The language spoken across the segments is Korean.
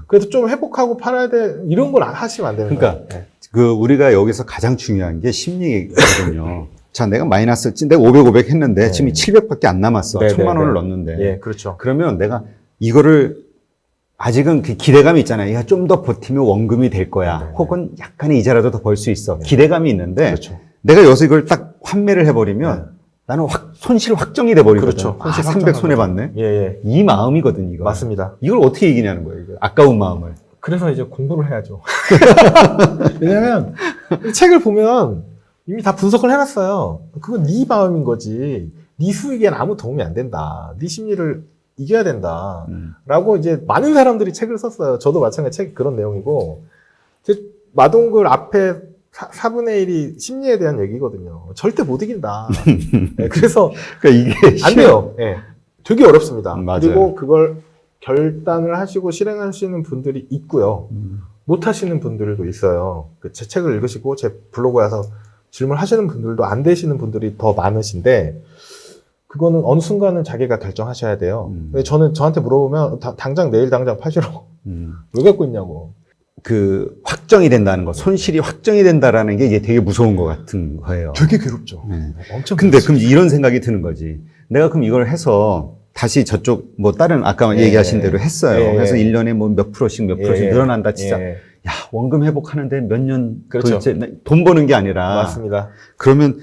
그래서 좀 회복하고 팔아야 돼. 이런 걸 하시면 안 되는 거예요. 그러니까 우리가 여기서 가장 중요한 게 심리거든요. 자, 내가 마이너스, 내가 500 했는데 지금 700밖에 안 남았어. 1000만 원을 넣었는데. 예, 그렇죠. 그러면 내가 이거를 아직은 그 기대감이 있잖아요. 야, 좀 더 버티면 원금이 될 거야. 혹은 약간의 이자라도 더 벌 수 있어. 기대감이 있는데 그렇죠. 내가 여기서 이걸 딱 환매를 해버리면 나는 손실 확정이 돼버리거든. 그렇죠. 아, 300 손해봤네. 예, 예. 이 마음이거든, 이거. 맞습니다. 이걸 어떻게 이기냐는 거예요, 이거. 아까운 마음을. 그래서 이제 공부를 해야죠. 왜냐면 이 책을 보면 이미 다 분석을 해놨어요. 그건 네 마음인 거지. 네 수익에는 아무 도움이 안 된다. 네 심리를 이겨야 된다. 라고 이제 많은 사람들이 책을 썼어요. 저도 마찬가지 책 그런 내용이고. 마동글 앞에 4분의 1이 심리에 대한 얘기거든요. 절대 못 이긴다. 네, 그래서 그러니까 이게 안 돼요. 네, 되게 어렵습니다. 맞아요. 그리고 그걸 결단을 하시고 실행하시는 분들이 있고요. 못 하시는 분들도 있어요. 제 책을 읽으시고 제 블로그에 와서 질문하시는 분들도 안 되시는 분들이 더 많으신데 그거는 어느 순간은 자기가 결정하셔야 돼요. 저한테 물어보면 당장 내일 당장 파시라고 왜 갖고 있냐고. 그 확정이 된다는 거, 손실이 확정이 된다라는 게 이게 되게 무서운 것 같은 거예요. 되게 괴롭죠. 네. 엄청. 근데 그럼 이런 생각이 드는 거지. 내가 그럼 이걸 해서 다시 저쪽 뭐 다른 아까 예, 얘기하신 대로 했어요. 예, 그래서 1년에 뭐 몇 프로씩 늘어난다 진짜. 예. 야, 원금 회복하는데 몇 년 그렇죠. 도대체 돈 버는 게 아니라. 맞습니다. 그러면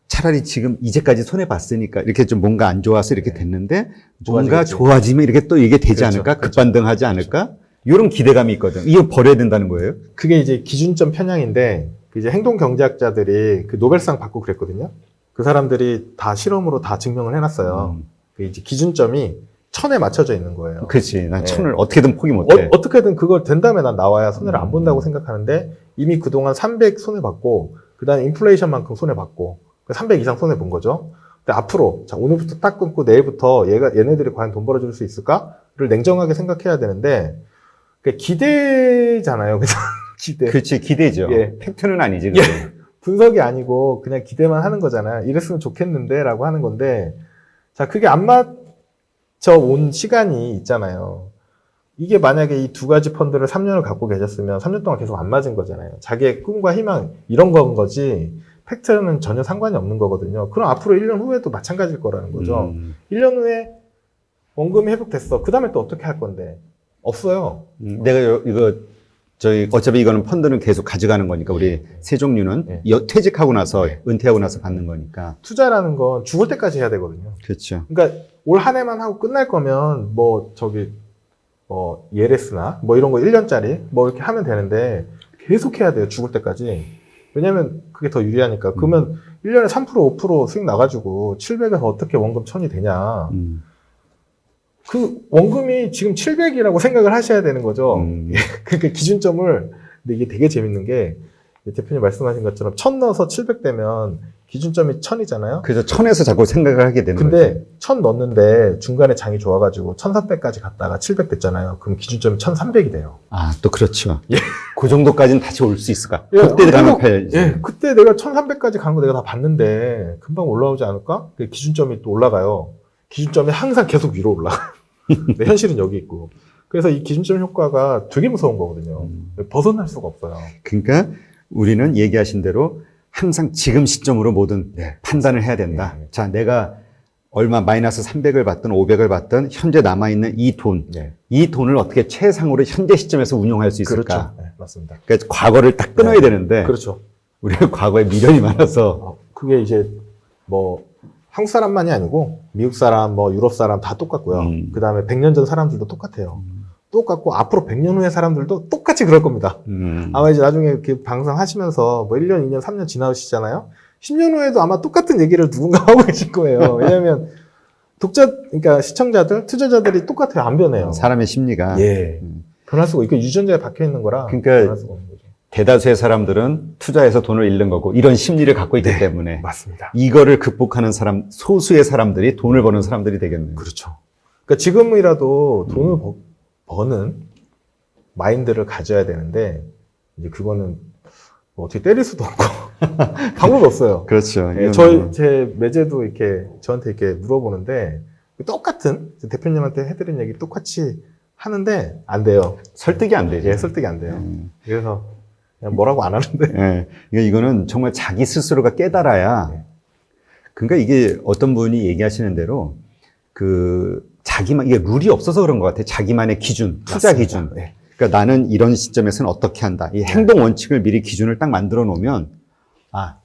차라리 지금 이제까지 손해 봤으니까 이렇게 좀 뭔가 안 좋아서 이렇게 됐는데 뭔가 좋아지겠지. 좋아지면 이렇게 또 이게 되지 그렇죠. 않을까? 그렇죠. 급반등하지 않을까? 이런 기대감이 있거든. 이거 버려야 된다는 거예요? 그게 이제 기준점 편향인데 이제 행동 경제학자들이 그 노벨상 받고 그랬거든요. 그 사람들이 다 실험으로 다 증명을 해놨어요. 그 이제 기준점이 1000에 맞춰져 있는 거예요. 그렇지. 난 네. 1000을 어떻게든 포기 못해. 어떻게든 그걸 된 다음에 난 나와야 손해를 안 본다고 생각하는데 이미 그동안 300 손해봤고 그 다음에 인플레이션만큼 손해봤고 300 이상 손해본 거죠. 근데 앞으로 자 오늘부터 딱 끊고 내일부터 얘네들이 과연 돈 벌어줄 수 있을까를 냉정하게 생각해야 되는데 기대잖아요. 그냥 기대. 그렇지. 기대죠. 예. 팩트는 아니지. 그게. 분석이 아니고 그냥 기대만 하는 거잖아요. 이랬으면 좋겠는데 라고 하는 건데 자 그게 안 맞춰 온 시간이 있잖아요. 이게 만약에 이 두 가지 펀드를 3년을 갖고 계셨으면 3년 동안 계속 안 맞은 거잖아요. 자기의 꿈과 희망 이런 건 거지 팩트는 전혀 상관이 없는 거거든요. 그럼 앞으로 1년 후에도 마찬가지일 거라는 거죠. 1년 후에 원금이 회복됐어. 그 다음에 또 어떻게 할 건데? 없어요. 내가 이거 어차피 이거는 펀드는 계속 가져가는 거니까 우리 세종류는 퇴직하고 나서 은퇴하고 나서 받는 거니까. 투자라는 건 죽을 때까지 해야 되거든요. 그렇죠. 그러니까 올 한 해만 하고 끝날 거면 ELS나 이런 거 1년짜리 이렇게 하면 되는데 계속 해야 돼요. 죽을 때까지. 왜냐면 그게 더 유리하니까. 그러면 1년에 3% 5% 수익 나가지고 700에서 어떻게 원금 1000이 되냐. 그 원금이 지금 700이라고 생각을 하셔야 되는 거죠. 그러니까 기준점을 근데 이게 되게 재밌는 게 대표님 말씀하신 것처럼 1000 넣어서 700 되면 기준점이 1000이잖아요. 그래서 1000에서 자꾸 생각을 하게 되는 거죠. 근데 1000 넣었는데 중간에 장이 좋아가지고 1300까지 갔다가 700 됐잖아요. 그럼 기준점이 1300이 돼요. 아, 또 그렇죠. 예. 그 정도까지는 다시 올 수 있을까? 예, 그때 가면 팔지. 예, 그때 내가 1300까지 간 거 내가 다 봤는데 금방 올라오지 않을까? 그 기준점이 또 올라가요. 기준점이 항상 계속 위로 올라가. 근데 현실은 여기 있고. 그래서 이 기준점 효과가 되게 무서운 거거든요. 벗어날 수가 없어요. 그러니까 우리는 얘기하신 대로 항상 지금 시점으로 모든 판단을 해야 된다. 자, 내가 얼마 마이너스 300을 받든 500을 받든 현재 남아있는 이 돈, 이 돈을 어떻게 최상으로 현재 시점에서 운용할 수 있을까? 그렇죠. 네, 맞습니다. 그러니까 과거를 딱 끊어야 되는데 그렇죠. 우리가 과거에 미련이 많아서 그게 이제 한국 사람만이 아니고 미국 사람, 유럽 사람 다 똑같고요. 그 다음에 100년 전 사람들도 똑같아요. 똑같고 앞으로 100년 후의 사람들도 똑같이 그럴 겁니다. 아마 이제 나중에 이렇게 방송 하시면서 1년, 2년, 3년 지나시잖아요. 10년 후에도 아마 똑같은 얘기를 누군가 하고 계실 거예요. 왜냐하면 그러니까 시청자들, 투자자들이 똑같아요. 안 변해요. 사람의 심리가 변할 수가 있고 유전자에 박혀 있는 거라 그러니까 변할 수가 없는 거죠. 대다수의 사람들은 투자해서 돈을 잃는 거고 이런 심리를 갖고 있기 때문에 맞습니다. 이거를 극복하는 사람, 소수의 사람들이 돈을 버는 사람들이 되겠네요. 그렇죠. 그러니까 지금이라도 돈을 버는 마인드를 가져야 되는데 이제 그거는 어떻게 때릴 수도 없고 방법이 없어요. 그렇죠. 제 매제도 이렇게 저한테 이렇게 물어보는데 똑같은 대표님한테 해드린 얘기 똑같이 하는데 안 돼요. 설득이 안 되죠. 예, 설득이 안 돼요. 그래서 그냥 뭐라고 안 하는데. 예. 그러니까 이거는 정말 자기 스스로가 깨달아야. 네. 그러니까 이게 어떤 분이 얘기하시는 대로 자기만, 이게 룰이 없어서 그런 것 같아요. 자기만의 기준, 투자 맞습니다. 기준. 네. 그러니까 나는 이런 시점에서는 어떻게 한다. 이 행동 원칙을 미리 기준을 딱 만들어 놓으면,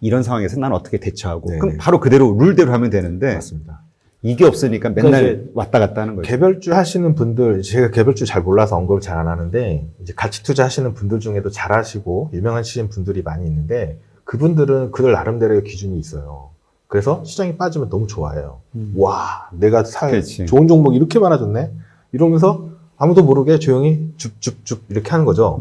이런 상황에서 난 어떻게 대처하고. 네. 그럼 바로 그대로 룰대로 하면 되는데, 맞습니다. 이게 없으니까 맨날 그러니까 왔다 갔다 하는 거죠. 개별주 하시는 분들, 제가 개별주 잘 몰라서 언급을 잘 안 하는데, 이제 가치 투자 하시는 분들 중에도 잘 하시고, 유명하신 분들이 많이 있는데, 그분들은 그들 나름대로의 기준이 있어요. 그래서 시장이 빠지면 너무 좋아해요. 와, 내가 살 그렇지. 좋은 종목 이렇게 많아졌네? 이러면서 아무도 모르게 조용히 줍줍줍 이렇게 하는 거죠.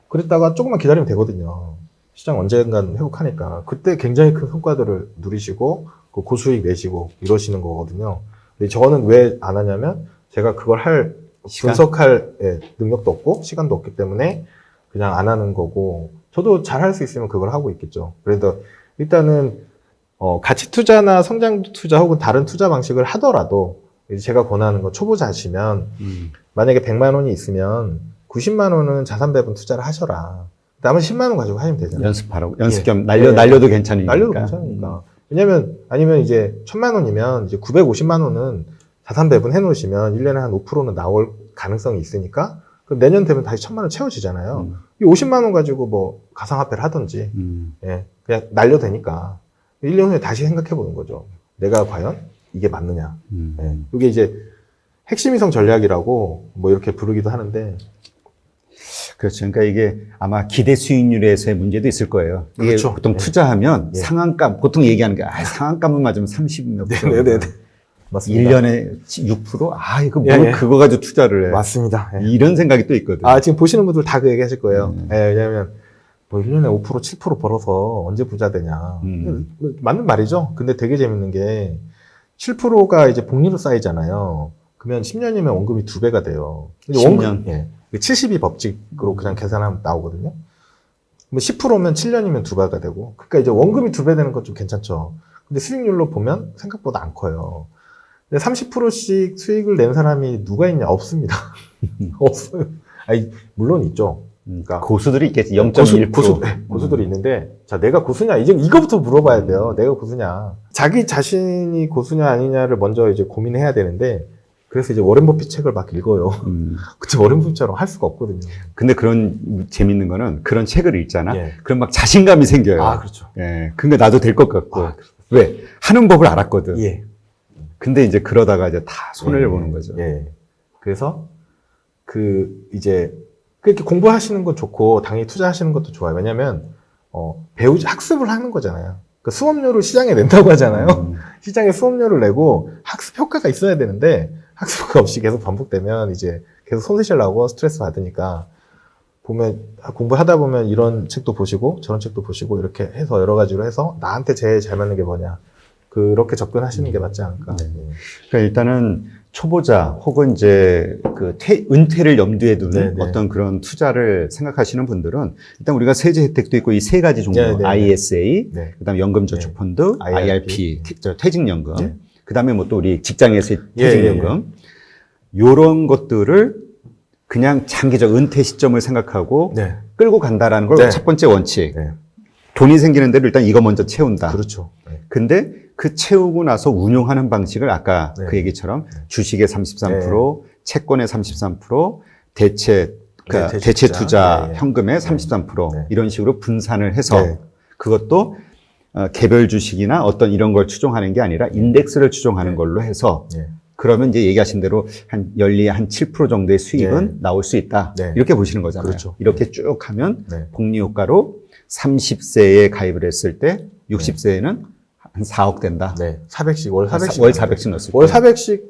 그랬다가 조금만 기다리면 되거든요. 시장 언젠간 회복하니까. 그때 굉장히 큰 성과들을 누리시고, 그 고수익 내시고 이러시는 거거든요. 근데 저는 왜 안 하냐면, 제가 그걸 분석할 능력도 없고, 시간도 없기 때문에 그냥 안 하는 거고, 저도 잘 할 수 있으면 그걸 하고 있겠죠. 그래서 일단은, 가치 투자나 성장 투자 혹은 다른 투자 방식을 하더라도, 이제 제가 권하는 거 초보자시면, 만약에 100만 원이 있으면 90만 원은 자산 배분 투자를 하셔라. 나머지 10만 원 가지고 하시면 되잖아요. 연습하라고. 연습 예. 겸 예. 날려도 괜찮으니까. 날려도 괜찮으니까. 왜냐면, 아니면 이제 1000만 원이면 이제 950만 원은 자산 배분 해 놓으시면 1년에 한 5%는 나올 가능성이 있으니까, 그럼 내년 되면 다시 1000만 원 채워지잖아요. 이 50만 원 가지고 뭐 가상화폐를 하든지, 예, 그냥 날려도 되니까 1년 후에 다시 생각해 보는 거죠. 내가 과연 이게 맞느냐. 예. 이게 이제 핵심 이성 전략이라고 뭐 이렇게 부르기도 하는데, 그렇죠. 그러니까 이게 아마 기대 수익률에서의 문제도 있을 거예요. 이게 그렇죠. 보통 예. 투자하면 예. 상한가, 보통 얘기하는 게, 상한가만 맞으면 30몇 %. 네네네. 맞습니다. 1년에 6%? 이거 뭘 예, 예. 그거 가지고 투자를 해. 맞습니다. 예. 이런 생각이 또 있거든. 지금 보시는 분들 다 그 얘기 하실 거예요. 예, 왜냐면, 뭐 1년에 5%, 7% 벌어서 언제 부자 되냐. 맞는 말이죠. 근데 되게 재밌는 게, 7%가 이제 복리로 쌓이잖아요. 그러면 10년이면 원금이 2배가 돼요. 10년? 예. 72 법칙으로 그냥 계산하면 나오거든요. 뭐 10%면 7년이면 2배가 되고. 그러니까 이제 원금이 2배 되는 건 좀 괜찮죠. 근데 수익률로 보면 생각보다 안 커요. 근데 30%씩 수익을 낸 사람이 누가 있냐? 없습니다. 없어요. 물론 있죠. 그러니까 고수들이 있겠지. 0.1%. 고수들이 있는데, 자, 내가 고수냐? 이제 이거부터 물어봐야 돼요. 내가 고수냐? 자기 자신이 고수냐 아니냐를 먼저 이제 고민해야 되는데, 그래서 이제 워렌 버핏 책을 막 읽어요. 그치, 워렌 버핏처럼 할 수가 없거든요. 근데 그런 재밌는 거는 그런 책을 읽잖아. 예. 그럼 막 자신감이 생겨요. 그렇죠. 예. 그러니까 나도 될 것 같고. 왜? 하는 법을 알았거든. 예. 근데 이제 그러다가 이제 다 손해를 보는 거죠. 예. 그래서 이제 그렇게 공부하시는 건 좋고 당연히 투자하시는 것도 좋아요. 왜냐면 학습을 하는 거잖아요. 그 수업료를 시장에 낸다고 하잖아요. 시장에 수업료를 내고 학습 효과가 있어야 되는데 학습 없이 계속 반복되면 이제 계속 손실 나고 스트레스 받으니까 보면 공부하다 보면 이런 책도 보시고 저런 책도 보시고 이렇게 해서 여러 가지로 해서 나한테 제일 잘 맞는 게 뭐냐. 그렇게 접근하시는 게 맞지 않을까. 네. 그러니까 일단은 초보자 혹은 이제 은퇴를 염두에 두는 어떤 그런 투자를 생각하시는 분들은 일단 우리가 세제 혜택도 있고 이 세 가지 종류, ISA, 그다음에 연금저축펀드, IRP, 퇴직연금, 그다음에 뭐 또 우리 직장에서의 퇴직연금, 요런 것들을 그냥 장기적 은퇴 시점을 생각하고 끌고 간다라는 걸 첫 번째 원칙. 돈이 생기는 대로 일단 이거 먼저 채운다. 그렇죠. 근데 그 채우고 나서 운용하는 방식을 아까 그 얘기처럼 주식의 33%, 채권의 33%, 대체 투자, 현금의 33% 이런 식으로 분산을 해서 그것도 개별 주식이나 어떤 이런 걸 추종하는 게 아니라 인덱스를 추종하는 걸로 해서 그러면 이제 얘기하신 대로 연리에 한 7% 정도의 수익은 나올 수 있다. 이렇게 보시는 거잖아요. 그렇죠. 이렇게 쭉 하면 복리 효과로 30세에 가입을 했을 때 60세에는 한 4억 된다. 400씩, 월 400씩. 월 400씩 넣었을 때. 월 400씩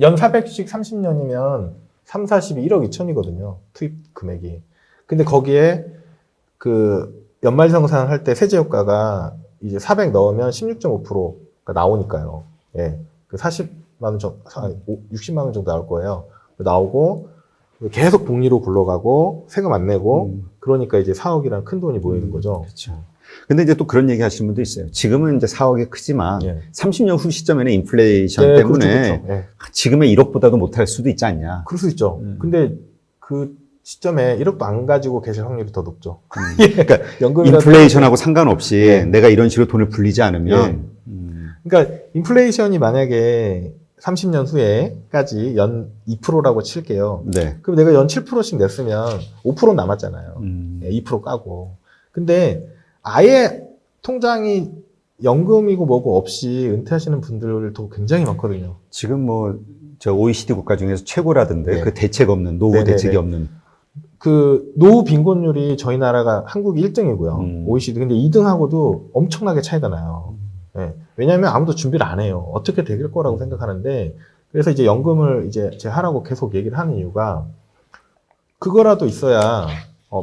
연 400씩 30년이면 3, 40이 1억 2천이거든요. 투입 금액이. 근데 거기에 연말정산 할 때 세제 효과가 이제 400 넣으면 16.5%가 나오니까요. 예. 40만 원 정도, 60만 원 정도 나올 거예요. 나오고, 계속 복리로 굴러가고, 세금 안 내고, 그러니까 이제 4억이란 큰 돈이 모이는 거죠. 그렇죠. 근데 이제 또 그런 얘기 하시는 분도 있어요. 지금은 이제 4억이 크지만 예. 30년 후 시점에는 인플레이션 네, 때문에 그렇죠, 그렇죠. 예. 지금의 1억보다도 못할 수도 있지 않냐. 그럴 수 있죠. 근데 그 시점에 1억도 안 가지고 계실 확률이 더 높죠. 그러니까 연금이라도 인플레이션하고 상관없이 예. 내가 이런 식으로 돈을 불리지 않으면 그러니까 인플레이션이 만약에 30년 후에까지 연 2%라고 칠게요. 네. 그럼 내가 연 7%씩 냈으면 5% 남았잖아요. 음. 2% 까고. 근데 아예 통장이 연금이고 뭐고 없이 은퇴하시는 분들도 굉장히 많거든요. 지금 뭐 저 OECD 국가 중에서 최고라던데 네. 그 대책 없는 노후 네네네. 대책이 없는 그 노후 빈곤율이 저희 나라가 한국이 1등이고요. OECD. 근데 2등하고도 엄청나게 차이가 나요. 예. 왜냐하면 아무도 준비를 안 해요. 어떻게 될 거라고 생각하는데 그래서 이제 연금을 이제 제가 하라고 계속 얘기를 하는 이유가 그거라도 있어야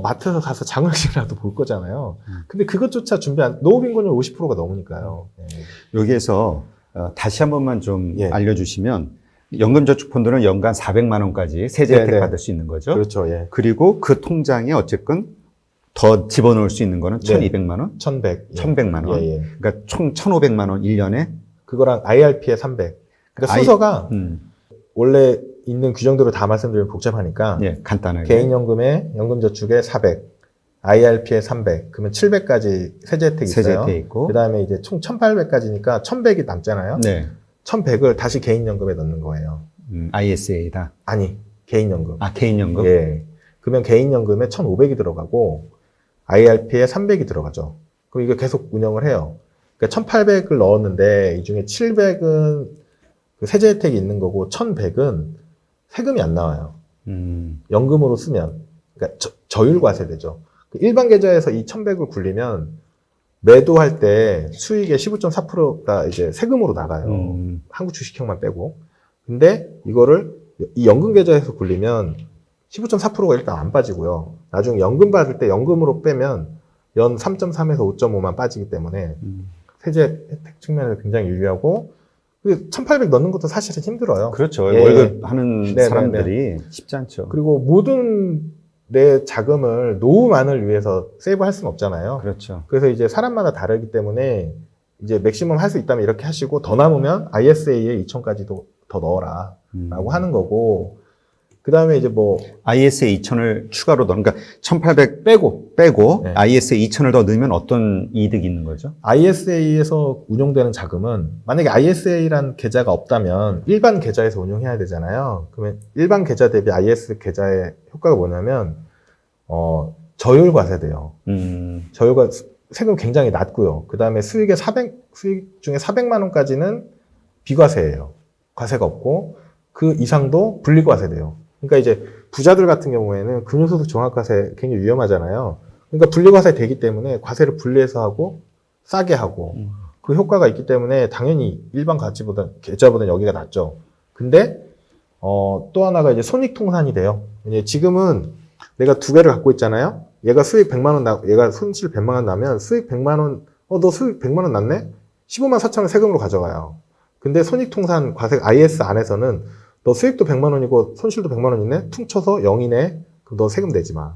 마트에서 가서 장학식이라도 볼 거잖아요. 근데 그것조차 준비 안, 노후 빈곤율 50%가 넘으니까요. 예. 여기에서 다시 한 번만 좀 예. 알려주시면 연금저축펀드는 연간 400만 원까지 세제 혜택 네네. 받을 수 있는 거죠. 그렇죠. 예. 그리고 그 통장에 어쨌든 더 집어넣을 수 있는 거는 네. 1,200만 원, 1100. 예. 1,100만 원. 예, 예. 그러니까 총 1,500만 원 1년에. 그거랑 IRP에 300. 그러니까 순서가 원래 있는 규정대로 다 말씀드리면 복잡하니까 예, 간단하게. 개인연금에 연금저축에 400, IRP에 300, 그러면 700까지 세제 혜택이 세제 있어요. 혜택 있고. 그 다음에 이제 총 1800까지니까 1100이 남잖아요. 네. 1100을 다시 개인연금에 넣는 거예요. ISA다. 아니, 개인연금. 아, 개인연금? 예. 그러면 개인연금에 1500이 들어가고 IRP에 300이 들어가죠. 그럼 이거 계속 운영을 해요. 그러니까 1800을 넣었는데 이 중에 700은 그 세제 혜택이 있는 거고 1100은 세금이 안 나와요. 연금으로 쓰면. 그러니까 저율과세되죠. 일반 계좌에서 이 1100을 굴리면 매도할 때 수익의 15.4%가 이제 세금으로 나가요. 한국 주식형만 빼고. 근데 이거를 이 연금 계좌에서 굴리면 15.4%가 일단 안 빠지고요. 나중에 연금 받을 때 연금으로 빼면 연 3.3에서 5.5만 빠지기 때문에 세제 혜택 측면에서 굉장히 유리하고 1800 넣는 것도 사실은 힘들어요. 그렇죠. 예. 월급 하는 네네네. 사람들이 쉽지 않죠. 그리고 모든 내 자금을 노후만을 위해서 세이브할 수는 없잖아요. 그렇죠. 그래서 이제 사람마다 다르기 때문에 이제 맥시멈 할 수 있다면 이렇게 하시고 더 남으면 ISA에 2000까지도 더 넣어라 라고 하는 거고 그 다음에 이제 뭐 ISA 2000을 추가로 넣는, 그러니까 1800 빼고 네. ISA 2000을 더 넣으면 어떤 이득이 있는 거죠? ISA에서 운용되는 자금은 만약에 ISA란 계좌가 없다면 일반 계좌에서 운용해야 되잖아요. 그러면 일반 계좌 대비 IS 계좌의 효과가 뭐냐면 저율과세돼요. 저율과 세금 굉장히 낮고요. 그 다음에 수익 중에 400만 원까지는 비과세예요. 과세가 없고 그 이상도 분리과세돼요. 그러니까 이제 부자들 같은 경우에는 금융소득 종합과세 굉장히 위험하잖아요. 그러니까 분리과세 되기 때문에 과세를 분리해서 하고 싸게 하고 그 효과가 있기 때문에 당연히 일반 계좌보다 여기가 낫죠. 근데 또 하나가 이제 손익통산이 돼요. 지금은 내가 두 개를 갖고 있잖아요. 얘가 수익 100만 원 얘가 손실 100만 원 나면 수익 100만 원, 너 수익 100만 원 났네? 15만 4천 원 세금으로 가져가요. 근데 손익통산 과세 IS 안에서는 너 수익도 100만 원이고 손실도 100만 원 있네? 퉁쳐서 0이네? 그럼 너 세금 내지 마.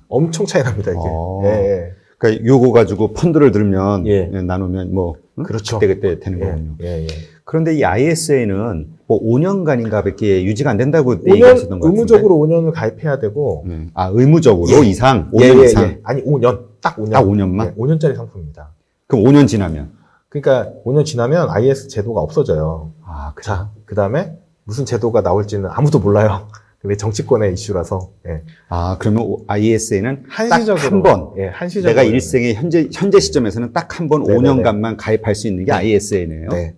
엄청 차이 납니다, 이게. 예. 그러니까 요거 가지고 펀드를 들면 예. 나누면 뭐 그렇죠. 그때 되는 거군요. 예. 그런데 이 ISA는 뭐 5년간인가 밖에 유지가 안 된다고 5년, 얘기하시던 것 같은데. 의무적으로 5년을 가입해야 되고. 의무적으로 이상? 5년 이상? 예. 아니, 5년. 딱 5년. 딱 5년만? 예, 5년짜리 상품입니다. 그럼 5년 지나면? 그러니까 5년 지나면 IS 제도가 없어져요. 아, 그래. 자, 그 다음에 무슨 제도가 나올지는 아무도 몰라요. 근데 정치권의 이슈라서. 예. 아, 그러면 ISA는 한시적으로. 딱 한 번. 예, 한시적으로. 내가 일생의 현재 시점에서는 딱 한 번 네네네. 5년간만 가입할 수 있는 게 ISA네요. 네.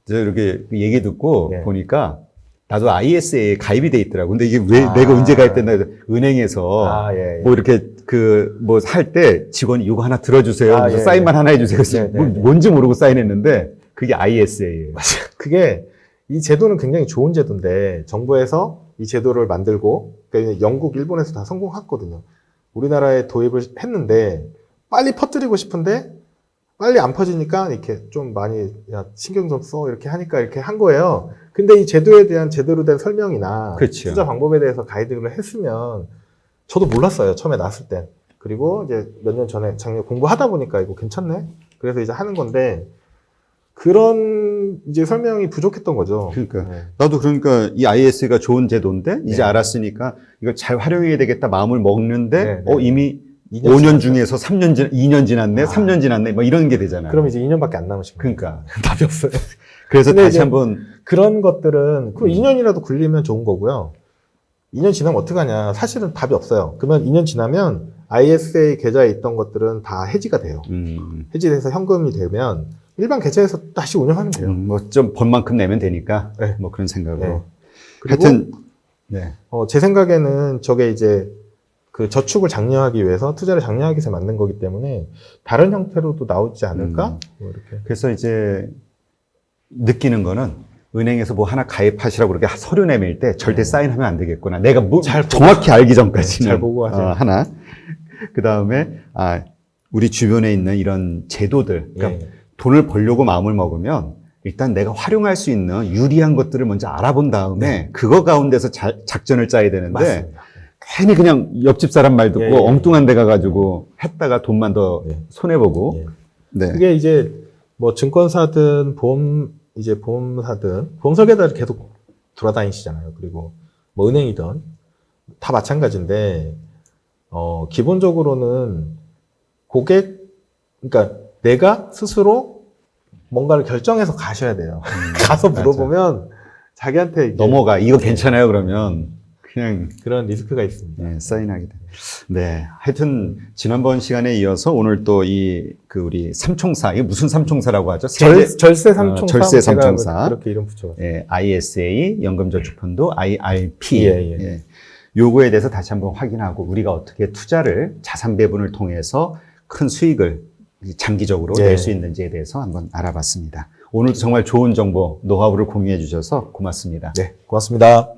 제가 이렇게 얘기 듣고 예. 보니까 나도 ISA에 가입이 돼 있더라고. 근데 이게 왜 아. 내가 언제 가입됐나 해서 은행에서 예. 뭐 이렇게 뭐 살 때 직원이 이거 하나 들어주세요. 아, 그래서 예, 사인만 하나 해주세요. 그래서 네, 네, 네. 뭔지 모르고 사인했는데 그게 ISA예요. 그게 이 제도는 굉장히 좋은 제도인데 정부에서 이 제도를 만들고 그러니까 영국, 일본에서 다 성공했거든요. 우리나라에 도입을 했는데 빨리 퍼뜨리고 싶은데 빨리 안 퍼지니까 이렇게 좀 많이 야 신경 좀 써 이렇게 하니까 이렇게 한 거예요. 근데 이 제도에 대한 제대로 된 설명이나 그렇죠. 투자 방법에 대해서 가이드를 했으면 저도 몰랐어요. 처음에 나왔을 땐. 그리고 이제 몇 년 전에 작년 공부하다 보니까 이거 괜찮네. 그래서 이제 하는 건데 그런 이제 설명이 부족했던 거죠. 그러니까 네. 나도 그러니까 이 IS가 좋은 제도인데 이제 네. 알았으니까 이걸 잘 활용해야 되겠다 마음을 먹는데 네, 네. 이미 2년 5년 지났어요. 중에서 2년 지났네, 3년 지났네, 뭐 이런 게 되잖아요. 그럼 이제 2년밖에 안 남으신 거예요. 그러니까 답이 없어요. 그래서 근데 다시 이제 한번 그런 것들은 그 2년이라도 굴리면 좋은 거고요. 2년 지나면 어떡하냐. 사실은 답이 없어요. 그러면 2년 지나면 ISA 계좌에 있던 것들은 다 해지가 돼요. 해지돼서 현금이 되면 일반 계좌에서 다시 운영하면 돼요. 뭐 좀 번 만큼 내면 되니까 네. 뭐 그런 생각으로. 네. 그리고 하여튼 네. 제 생각에는 저게 이제 그 저축을 장려하기 위해서 투자를 장려하기 위해서 만든 거기 때문에 다른 형태로도 나오지 않을까? 뭐 이렇게. 그래서 이제 느끼는 거는 은행에서 뭐 하나 가입하시라고 그렇게 서류 내밀 때 절대 사인하면 안 되겠구나. 내가 뭐 정확히 알기 전까지는 잘 보고 하세요. 하나. 그 다음에 우리 주변에 있는 이런 제도들, 그러니까 예. 돈을 벌려고 마음을 먹으면 일단 내가 활용할 수 있는 유리한 것들을 먼저 알아본 다음에 그거 가운데서 작전을 짜야 되는데 맞습니다. 괜히 그냥 옆집 사람 말 듣고 예, 예. 엉뚱한 데 가가지고 했다가 돈만 더 예. 손해보고. 예. 네. 그게 이제 뭐 증권사든 보험사든 보험 설계사를 계속 돌아다니시잖아요. 그리고 뭐 은행이든 다 마찬가지인데 기본적으로는 그러니까 내가 스스로 뭔가를 결정해서 가셔야 돼요. 가서 물어보면 자기한테 이제 넘어가. 이거 괜찮아요? 그러면 그냥 그런 리스크가 있습니다. 네, 사인하게 돼. 네. 하여튼 지난번 시간에 이어서 오늘 또 우리 삼총사, 이게 무슨 삼총사라고 하죠? 절세 삼총사. 절세 제가 삼총사. 그렇게 이름 붙여봤어요. 예, ISA, 연금저축펀드, IRP. 예. 요거에 대해서 다시 한번 확인하고 우리가 어떻게 투자를 자산 배분을 통해서 큰 수익을 장기적으로 예. 낼 수 있는지에 대해서 한번 알아봤습니다. 오늘도 정말 좋은 정보, 노하우를 공유해 주셔서 고맙습니다. 네, 고맙습니다.